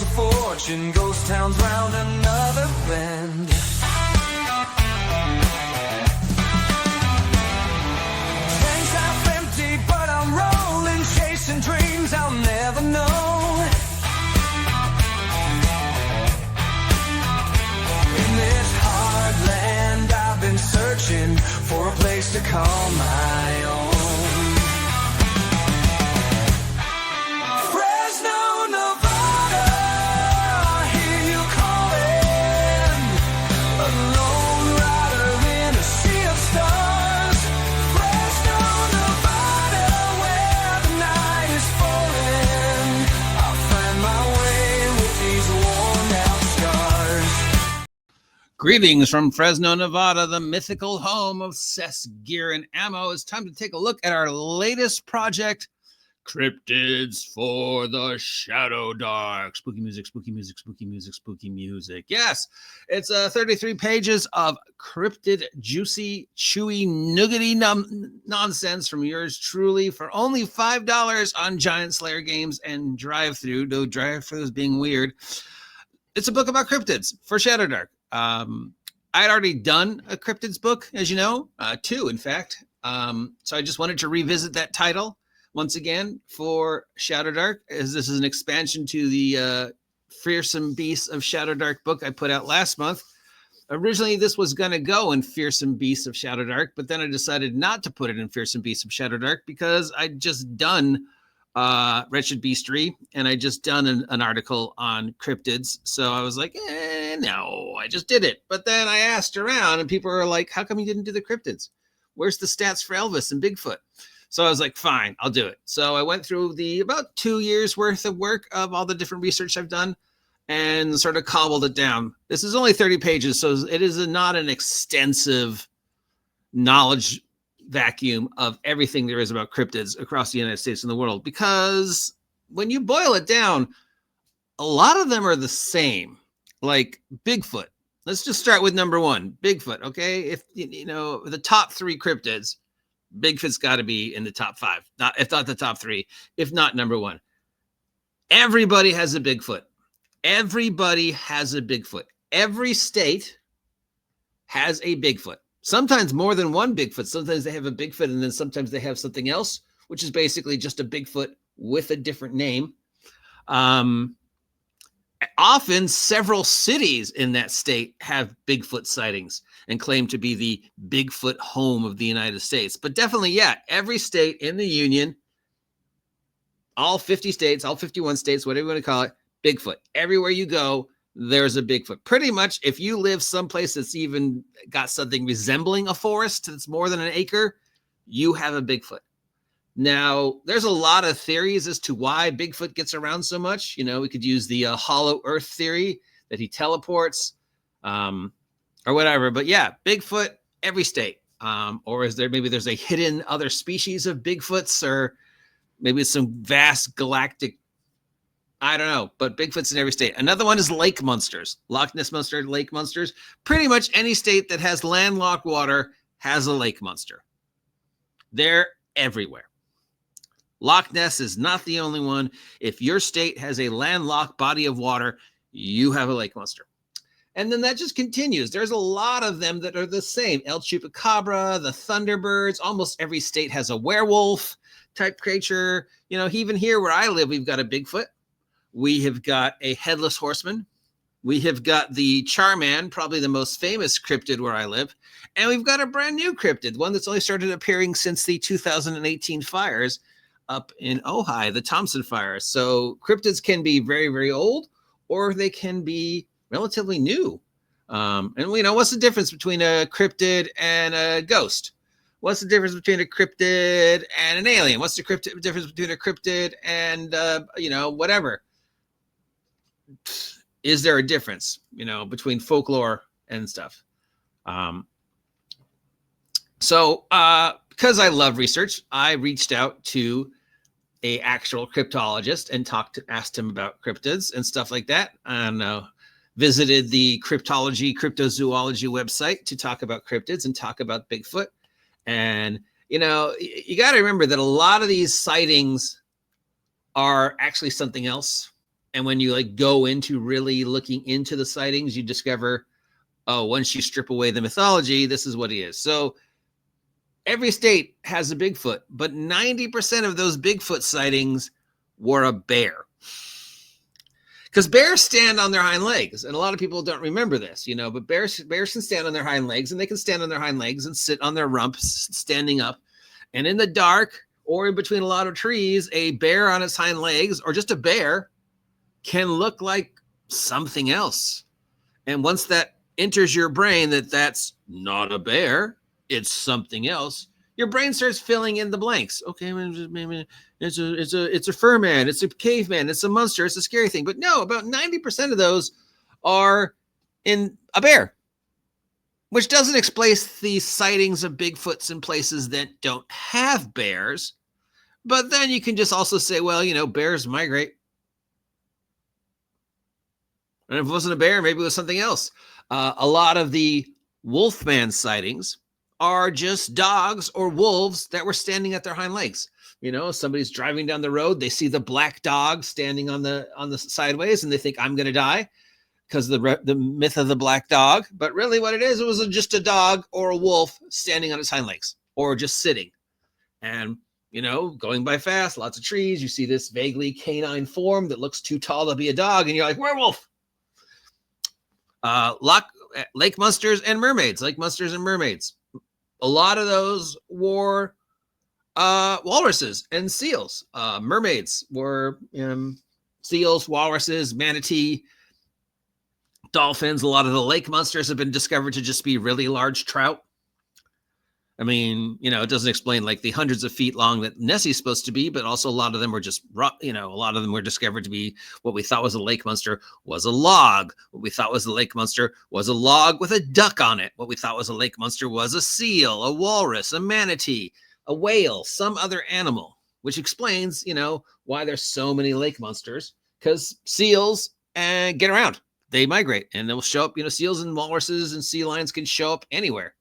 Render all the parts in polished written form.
of fortune, ghost towns round another bend. Tanks half empty, but I'm rolling, chasing dreams I'll never know. In this hard land, I've been searching for a place to call my own. Fresno, Nevada, I hear you calling. A lone rider in a sea of stars. Fresno, Nevada, where the night is falling. I'll find my way with these worn out scars. Greetings from Fresno, Nevada, the mythical home of cess, gear, and ammo. It's time to take a look at our latest project, Cryptids for the Shadowdark. Spooky music, spooky music, spooky music, spooky music. Yes, it's 33 pages of cryptid, juicy, chewy, nuggety nonsense from yours truly for only $5 on Giant Slayer Games and Drive-Thru. No, Drive-Thru is being weird. It's a book about cryptids for Shadowdark. I'd already done a cryptids book, as you know, 2 in fact. So I just wanted to revisit that title once again for Shadowdark, as this is an expansion to the Fearsome Beasts of Shadowdark book I put out last month. Originally, this was going to go in Fearsome Beasts of Shadowdark, but then I decided not to put it in Fearsome Beasts of Shadowdark because I'd just done Wretched Beastry, and I just done an article on cryptids. So I was like, no, I just did it. But then I asked around, and people were like, how come you didn't do the cryptids? Where's the stats for Elvis and Bigfoot? So I was like, fine, I'll do it. So I went through the about 2 years worth of work of all the different research I've done and sort of cobbled it down. This is only 30 pages, so it is not an extensive knowledge vacuum of everything there is about cryptids across the United States and the world, because when you boil it down, a lot of them are the same. Like Bigfoot. Let's just start with number 1, Bigfoot. Okay, if you know the top 3 cryptids, Bigfoot's got to be in the top 5, not if not the top 3, if not number 1. Everybody has a Bigfoot. Everybody has a Bigfoot. Every state has a Bigfoot. Sometimes more than one Bigfoot. Sometimes they have a Bigfoot, and then sometimes they have something else, which is basically just a Bigfoot with a different name. Often several cities in that state have Bigfoot sightings and claim to be the Bigfoot home of the United States. But definitely, yeah, every state in the Union, all 50 states, all 51 states, whatever you want to call it, Bigfoot. Everywhere you go, there's a Bigfoot. Pretty much, if you live someplace that's even got something resembling a forest that's more than an acre, you have a Bigfoot. Now, there's a lot of theories as to why Bigfoot gets around so much. You know, we could use the hollow earth theory that he teleports or whatever. But yeah, Bigfoot, every state. Or is there maybe there's a hidden other species of Bigfoots, or maybe it's some vast galactic, I don't know, but Bigfoot's in every state. Another one is lake monsters, Loch Ness monster, lake monsters. Pretty much any state that has landlocked water has a lake monster. They're everywhere. Loch Ness is not the only one. If your state has a landlocked body of water, you have a lake monster. And then that just continues. There's a lot of them that are the same. El Chupacabra, the Thunderbirds. Almost every state has a werewolf type creature. You know, even here where I live, we've got a Bigfoot. We have got a headless horseman. We have got the Charman, probably the most famous cryptid where I live. And we've got a brand new cryptid, one that's only started appearing since the 2018 fires up in Ojai, the Thompson fire. So cryptids can be very, very old, or they can be relatively new. And you know, what's the difference between a cryptid and a ghost? What's the difference between a cryptid and an alien? What's the difference between a cryptid and, you know, whatever? Is there a difference, you know, between folklore and stuff? So because I love research, I reached out to a actual cryptologist and asked him about cryptids and stuff like that. And visited the cryptology, cryptozoology website to talk about cryptids and talk about Bigfoot. And, you know, you got to remember that a lot of these sightings are actually something else. And when you like go into really looking into the sightings, you discover, oh, once you strip away the mythology, this is what he is. So every state has a Bigfoot, but 90% of those Bigfoot sightings were a bear. Because bears stand on their hind legs, and a lot of people don't remember this, you know, but bears can stand on their hind legs, and they can stand on their hind legs and sit on their rumps standing up. And in the dark or in between a lot of trees, a bear on its hind legs or just a bear can look like something else. And once that enters your brain that that's not a bear, it's something else, your brain starts filling in the blanks. Okay, maybe it's a fur man, it's a caveman, it's a monster, it's a scary thing. But no, about 90% of those are in a bear, which doesn't explain the sightings of Bigfoots in places that don't have bears. But then you can just also say, well, you know, bears migrate. And if it wasn't a bear, maybe it was something else. A lot of the Wolfman sightings are just dogs or wolves that were standing at their hind legs. You know, somebody's driving down the road, they see the black dog standing on the sideways, and they think, I'm going to die because the myth of the black dog. But really what it is, it was just a dog or a wolf standing on its hind legs or just sitting. And, you know, going by fast, lots of trees, you see this vaguely canine form that looks too tall to be a dog, and you're like, werewolf. Lake monsters and mermaids, lake monsters and mermaids. A lot of those were walruses and seals. Mermaids were seals, walruses, manatee, dolphins. A lot of the lake monsters have been discovered to just be really large trout. I mean, you know, it doesn't explain like the hundreds of feet long that Nessie's supposed to be, but also a lot of them were just, you know, a lot of them were discovered to be what we thought was a lake monster was a log. What we thought was a lake monster was a log with a duck on it. What we thought was a lake monster was a seal, a walrus, a manatee, a whale, some other animal, which explains, you know, why there's so many lake monsters, because seals get around. They migrate and they'll show up, you know, seals and walruses and sea lions can show up anywhere.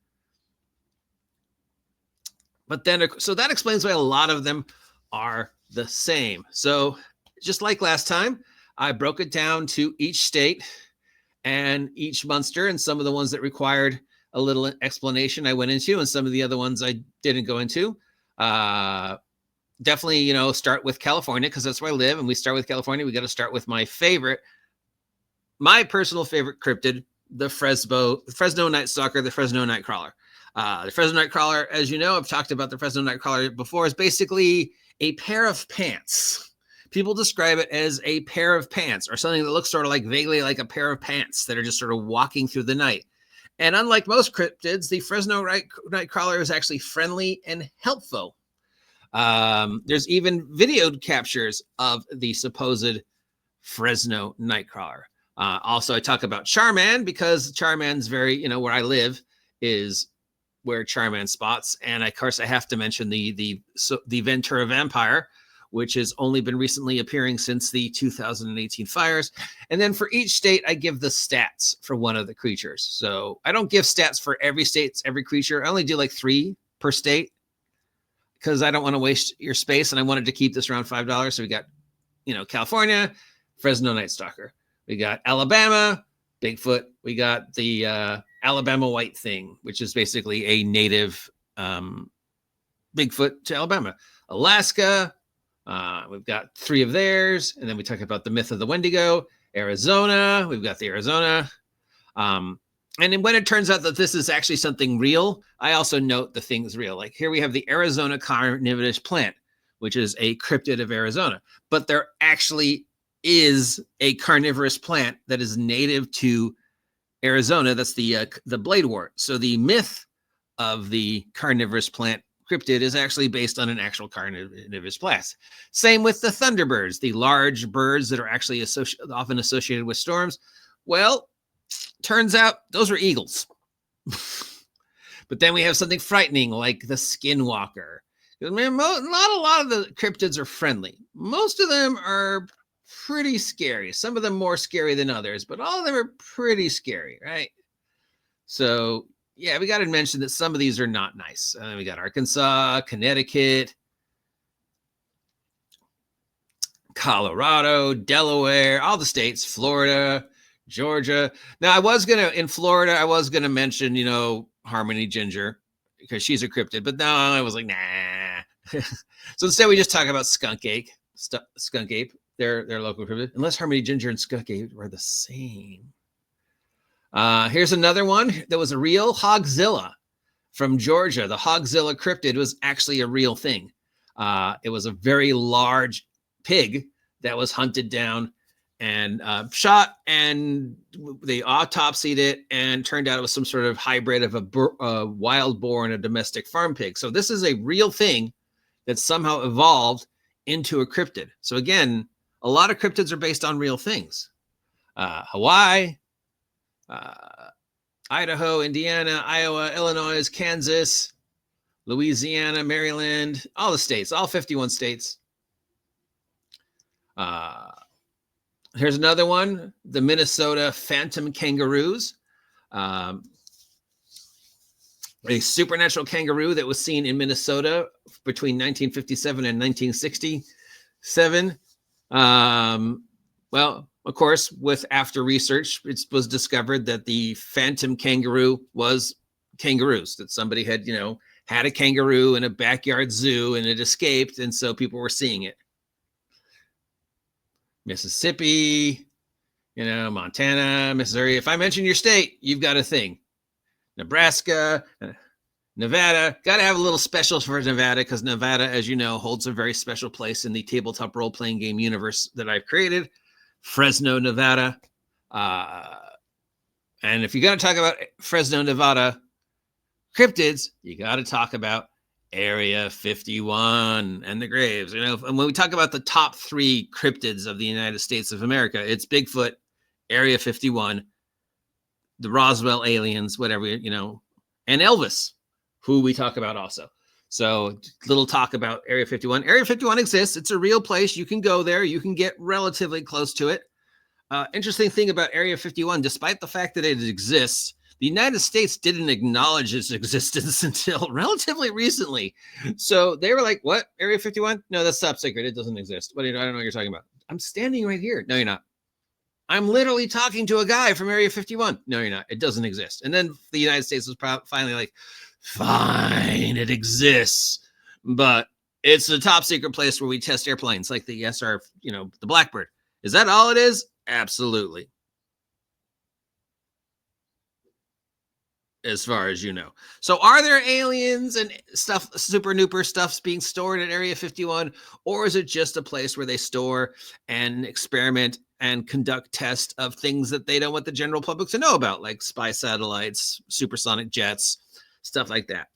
But then, so that explains why a lot of them are the same. So just like last time, I broke it down to each state and each monster, and some of the ones that required a little explanation I went into, and some of the other ones I didn't go into. Definitely, you know, start with California because that's where I live, and we start with California. We got to start with my personal favorite cryptid, the Fresno Night Stalker, the Fresno Nightcrawler. The Fresno Nightcrawler, as you know, I've talked about the Fresno Nightcrawler before, is basically a pair of pants. People describe it as a pair of pants or something that looks sort of like vaguely like a pair of pants that are just sort of walking through the night. And unlike most cryptids, the Fresno Nightcrawler is actually friendly and helpful. There's even video captures of the supposed Fresno Nightcrawler. Also, I talk about Charman because Charman's very, you know, where I live is where Charman spots. And of course I have to mention the Ventura Vampire, which has only been recently appearing since the 2018 fires. And then for each state, I give the stats for one of the creatures. So I don't give stats for every state, every creature. I only do like 3 per state because I don't want to waste your space. And I wanted to keep this around $5. So we got, you know, California, Fresno Night Stalker. We got Alabama, Bigfoot. We got the Alabama white thing, which is basically a native Bigfoot to Alabama. Alaska, we've got 3 of theirs. And then we talk about the myth of the Wendigo. Arizona, we've got the Arizona. And then when it turns out that this is actually something real, I also note the things real. Like here we have the Arizona carnivorous plant, which is a cryptid of Arizona. But there actually is a carnivorous plant that is native to Arizona. That's the bladewort. So the myth of the carnivorous plant cryptid is actually based on an actual carnivorous plant. Same with the thunderbirds, the large birds that are actually often associated with storms. Well, turns out those are eagles. But then we have something frightening like the skinwalker. Man, not a lot of the cryptids are friendly. Most of them are pretty scary. Some of them more scary than others, but all of them are pretty scary, right? So yeah, we got to mention that some of these are not nice. We got Arkansas, Connecticut, Colorado, Delaware, all the states, Florida, Georgia. Now, in Florida, I was going to mention, Harmony Ginger, because she's a cryptid, but no, I was like, nah. So instead, we just talk about skunk ape, their local cryptid, unless Harmony Ginger and skunk ape are the same. Here's another one that was a real Hogzilla from Georgia. The Hogzilla cryptid was actually a real thing. It was a very large pig that was hunted down and shot, and they autopsied it, and turned out it was some sort of hybrid of a wild boar and a domestic farm pig. So this is a real thing that somehow evolved into a cryptid. So again, a lot of cryptids are based on real things. Hawaii, Idaho, Indiana, Iowa, Illinois, Kansas, Louisiana, Maryland, all the states, all 51 states. Here's another one, the Minnesota phantom kangaroos. A supernatural kangaroo that was seen in Minnesota between 1957 and 1967. Well, of course, after research, it was discovered that the phantom kangaroo was kangaroos, that somebody had, had a kangaroo in a backyard zoo and it escaped, and so people were seeing it. Mississippi, Montana, Missouri. If I mention your state, you've got a thing. Nebraska, Nevada. Got to have a little special for Nevada, because Nevada, as you know, holds a very special place in the tabletop role-playing game universe that I've created. Fresno, Nevada. And if you're going to talk about Fresno, Nevada cryptids, you got to talk about Area 51 and the graves. And when we talk about the top 3 cryptids of the United States of America, it's Bigfoot, Area 51, the Roswell aliens, whatever, and Elvis, who we talk about also. So little talk about Area 51. Area 51 exists. It's a real place. You can go there. You can get relatively close to it. Interesting thing about Area 51, despite the fact that it exists, the United States didn't acknowledge its existence until relatively recently. So they were like, what? Area 51? No, that's top secret. It doesn't exist. I don't know what you're talking about. I'm standing right here. No, you're not. I'm literally talking to a guy from Area 51. No, you're not. It doesn't exist. And then the United States was finally like, fine, it exists. But it's a top secret place where we test airplanes, like the SR, the Blackbird. Is that all it is? Absolutely. As far as you know. So are there aliens and stuff, super nooper stuff's being stored at Area 51? Or is it just a place where they store and experiment and conduct tests of things that they don't want the general public to know about, like spy satellites, supersonic jets, stuff like that?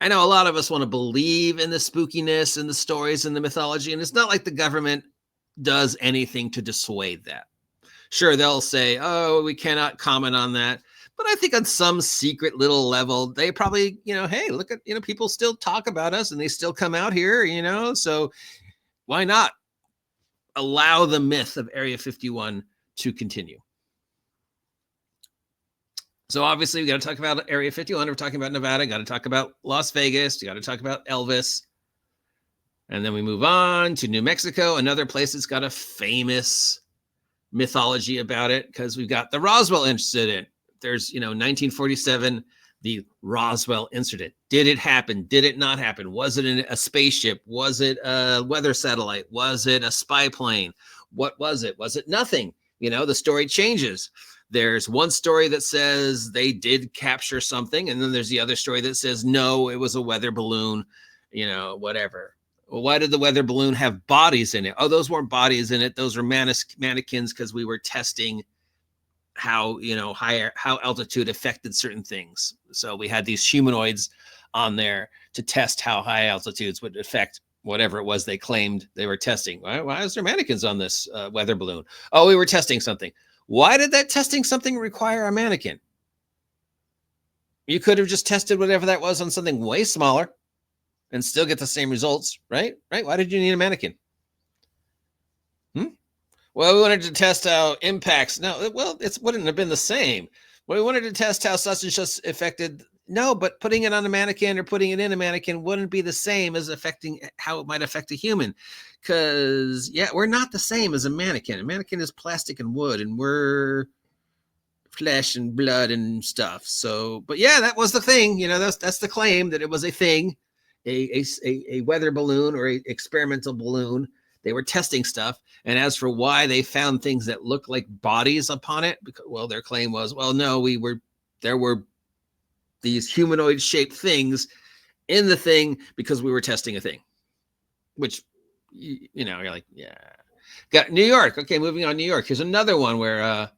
I know a lot of us want to believe in the spookiness and the stories and the mythology, and it's not like the government does anything to dissuade that. Sure, they'll say, oh, we cannot comment on that. But I think on some secret little level, they probably, hey, look at, people still talk about us and they still come out here, so why not allow the myth of Area 51 to continue? So obviously we got to talk about Area 51. We're talking about Nevada. Got to talk about Las Vegas. You got to talk about Elvis. And then we move on to New Mexico, another place that's got a famous mythology about it, because we've got the Roswell incident. There's, 1947, the Roswell incident. Did it happen? Did it not happen? Was it a spaceship? Was it a weather satellite? Was it a spy plane? What was it? Was it nothing? The story changes. There's one story that says they did capture something, and then there's the other story that says, no, it was a weather balloon, whatever. Well, why did the weather balloon have bodies in it? Oh, those weren't bodies in it. Those were mannequins, because we were testing how altitude affected certain things. So we had these humanoids on there to test how high altitudes would affect whatever it was they claimed they were testing. Why is there mannequins on this weather balloon? Oh, we were testing something. Why did that testing something require a mannequin? You could have just tested whatever that was on something way smaller and still get the same results, right? Why did you need a mannequin? Well, we wanted to test how impacts. No, well, it wouldn't have been the same. Well, we wanted to test how such and such affected, No, but putting it on a mannequin or putting it in a mannequin wouldn't be the same as affecting how it might affect a human. Because, yeah, we're not the same as a mannequin. A mannequin is plastic and wood, and we're flesh and blood and stuff. So, but yeah, that was the thing. You know, that's the claim, that it was a thing, a weather balloon or a experimental balloon. They were testing stuff. And as for why they found things that looked like bodies upon it, because, well, their claim was, well, no, there were these humanoid shaped things in the thing because we were testing a thing, which, you know, you're like, yeah. Got New York. Okay, moving on. New York. Here's another one where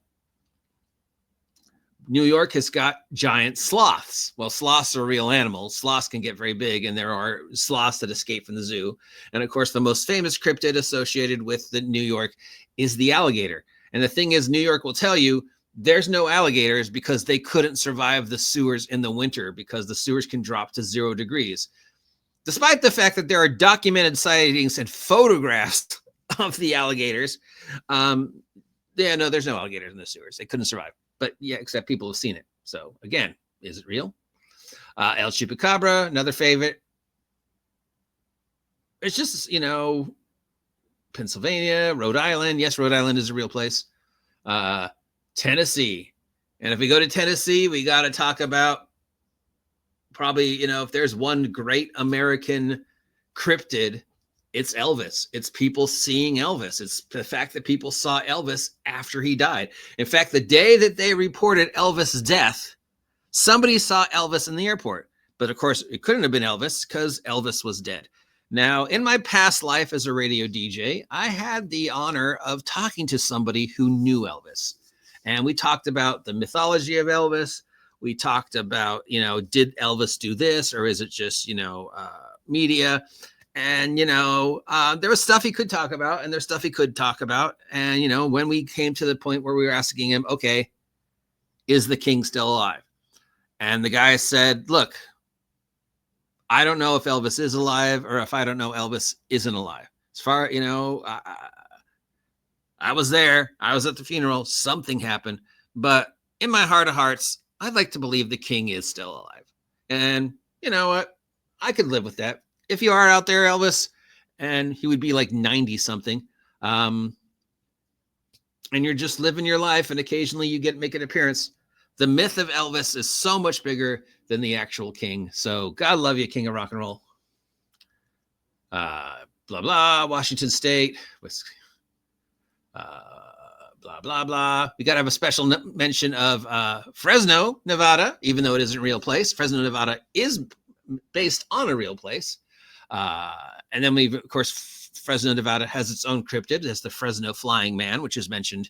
New York has got giant sloths. Well, sloths are real animals. Sloths can get very big, and there are sloths that escape from the zoo. And of course, the most famous cryptid associated with the New York is the alligator. And the thing is, New York will tell you there's no alligators because they couldn't survive the sewers in the winter because the sewers can drop to 0 degrees. Despite the fact that there are documented sightings and photographs of the alligators, yeah, no, there's no alligators in the sewers. They couldn't survive. But yeah, except people have seen it. So again, is it real? El Chupacabra, another favorite. It's just, you know, Pennsylvania, Rhode Island. Yes, Rhode Island is a real place. Tennessee. And if we go to Tennessee, we got to talk about probably, you know, if there's one great American cryptid, it's Elvis. It's people seeing Elvis. It's the fact that people saw Elvis after he died. In fact, the day that they reported Elvis' death, somebody saw Elvis in the airport. But of course, it couldn't have been Elvis because Elvis was dead. Now, in my past life as a radio DJ, I had the honor of talking to somebody who knew Elvis. And we talked about the mythology of Elvis. We talked about, you know, did Elvis do this, or is it just, you know, media? And, you know, there was stuff he could talk about, and there's stuff he could talk about. And, you know, when we came to the point where we were asking him, okay, is the king still alive? And the guy said, look, I don't know if Elvis is alive or if I don't know Elvis isn't alive. As far, you know, I was there. I was at the funeral. Something happened. But in my heart of hearts, I'd like to believe the king is still alive. And you know what? I could live with that. If you are out there, Elvis, and he would be like 90 something, and you're just living your life and occasionally you make an appearance, the myth of Elvis is so much bigger than the actual king. So God love you, king of rock and roll. Blah, blah, Washington State, blah, blah, blah. We got to have a special mention of Fresno, Nevada, even though it isn't a real place. Fresno, Nevada is based on a real place. And then we've, of course, Fresno, Nevada has its own cryptid. It's the Fresno Flying Man, which is mentioned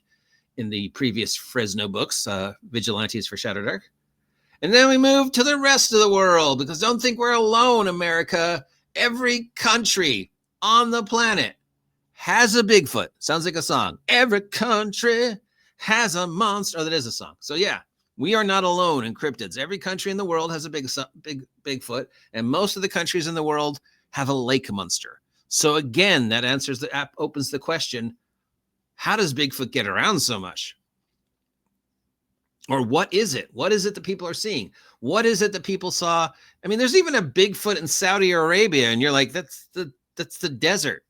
in the previous Fresno books, Vigilantes for Shadowdark. And then we move to the rest of the world, because don't think we're alone, America. Every country on the planet has a Bigfoot. Sounds like a song. Every country has a monster. Oh, that is a song. So yeah, we are not alone in cryptids. Every country in the world has a Bigfoot, and most of the countries in the world have a lake monster. So again, that opens the question, how does Bigfoot get around so much? Or what is it? What is it that people are seeing? What is it that people saw? I mean, there's even a Bigfoot in Saudi Arabia, and you're like, that's the desert.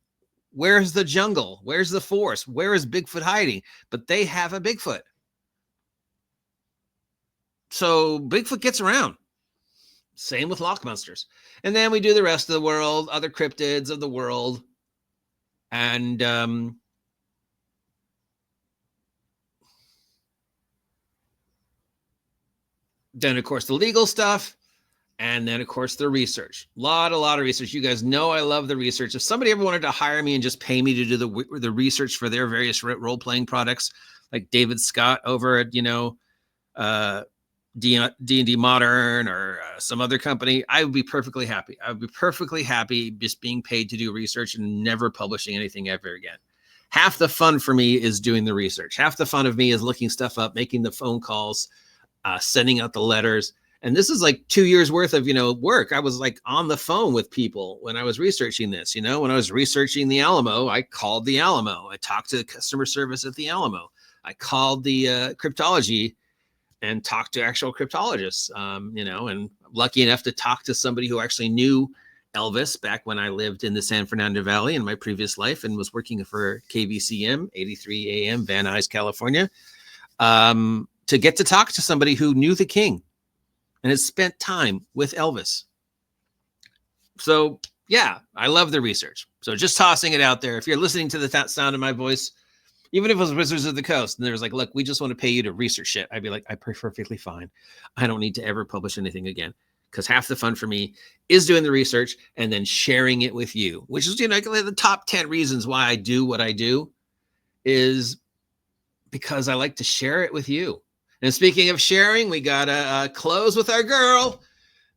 Where's the jungle? Where's the forest? Where is Bigfoot hiding? But they have a Bigfoot. So Bigfoot gets around. Same with loch monsters. And then we do the rest of the world, other cryptids of the world. And then, of course, the legal stuff. And then, of course, the research. A lot of research. You guys know I love the research. If somebody ever wanted to hire me and just pay me to do the research for their various role-playing products, like David Scott over at, you know, D&D Modern or some other company, I would be perfectly happy. I would be perfectly happy just being paid to do research and never publishing anything ever again. Half the fun for me is doing the research. Half the fun of me is looking stuff up, making the phone calls, sending out the letters. And this is like 2 years worth of, you know, work. I was like on the phone with people when I was researching this. You know, when I was researching the Alamo, I called the Alamo. I talked to the customer service at the Alamo. I called the cryptology and talked to actual cryptologists, you know, and lucky enough to talk to somebody who actually knew Elvis back when I lived in the San Fernando Valley in my previous life and was working for KVCM 83 AM, Van Nuys, California, to get to talk to somebody who knew the king and had spent time with Elvis. So yeah, I love the research. So just tossing it out there. If you're listening to the sound of my voice, even if it was Wizards of the Coast and there was like, look, we just want to pay you to research shit, I'd be like, I'm perfectly fine. I don't need to ever publish anything again. Because half the fun for me is doing the research and then sharing it with you, which is, the top 10 reasons why I do what I do is because I like to share it with you. And speaking of sharing, we got to close with our girl.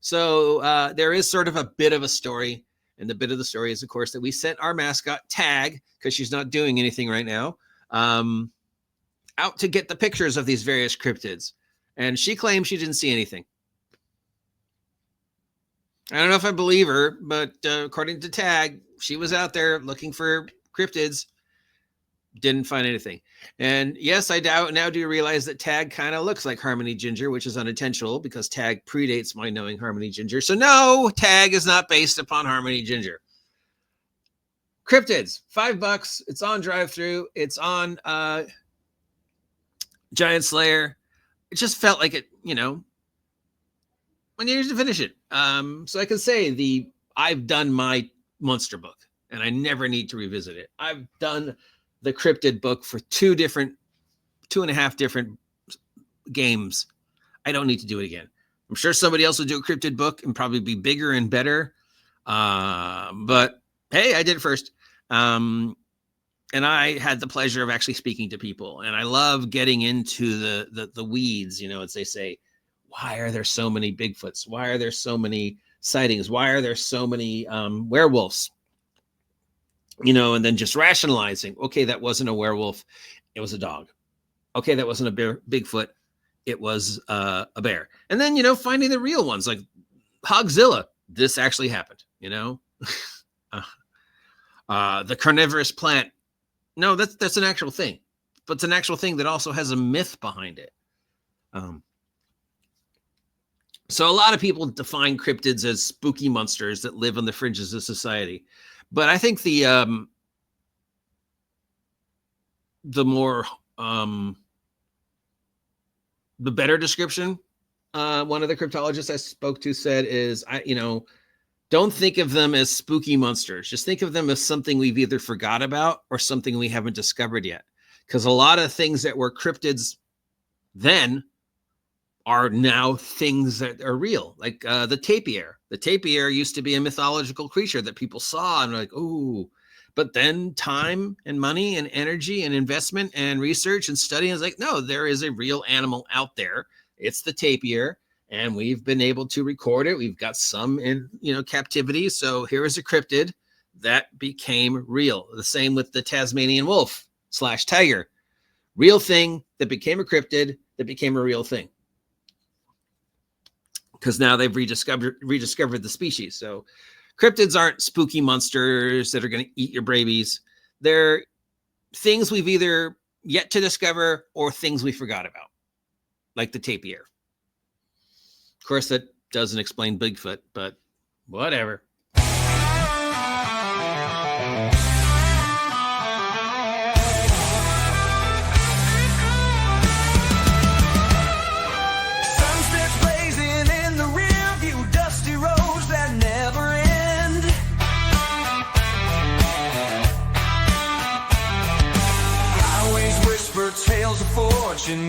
So there is sort of a bit of a story. And the bit of the story is, of course, that we sent our mascot Tag, because she's not doing anything right now, out to get the pictures of these various cryptids. And she claims she didn't see anything. I don't know if I believe her, but according to Tag, she was out there looking for cryptids, didn't find anything. And yes, I now do realize that Tag kind of looks like Harmony Ginger, which is unintentional because Tag predates my knowing Harmony Ginger. So no, Tag is not based upon Harmony Ginger. Cryptids, $5. It's on drive-through. It's on Giant Slayer. It just felt like it, I needed to finish it. So I can say I've done my monster book and I never need to revisit it. I've done the Cryptid book for 2.5 different games. I don't need to do it again. I'm sure somebody else will do a Cryptid book and probably be bigger and better. But hey, I did it first. And I had the pleasure of actually speaking to people, and I love getting into the weeds, as they say. Why are there so many Bigfoots? Why are there so many sightings? Why are there so many werewolves? And then just rationalizing, okay, that wasn't a werewolf. It was a dog. Okay, that wasn't a Bigfoot. It was a bear. And then, finding the real ones like Hogzilla. This actually happened, the carnivorous plant. No, that's an actual thing. But it's an actual thing that also has a myth behind it. So a lot of people define cryptids as spooky monsters that live on the fringes of society. But I think the better description, one of the cryptologists I spoke to said is, don't think of them as spooky monsters. Just think of them as something we've either forgot about or something we haven't discovered yet. Because a lot of things that were cryptids then are now things that are real, like the tapir. The tapir used to be a mythological creature that people saw and were like, ooh. But then time and money and energy and investment and research and study is like, no, there is a real animal out there. It's the tapir, and we've been able to record it. We've got some in captivity. So here is a cryptid that became real. The same with the Tasmanian wolf / tiger. Real thing that became a cryptid that became a real thing. Because now they've rediscovered the species. So cryptids aren't spooky monsters that are going to eat your babies. They're things we've either yet to discover or things we forgot about, like the tapir. Of course, that doesn't explain Bigfoot, but whatever. Tales of fortune.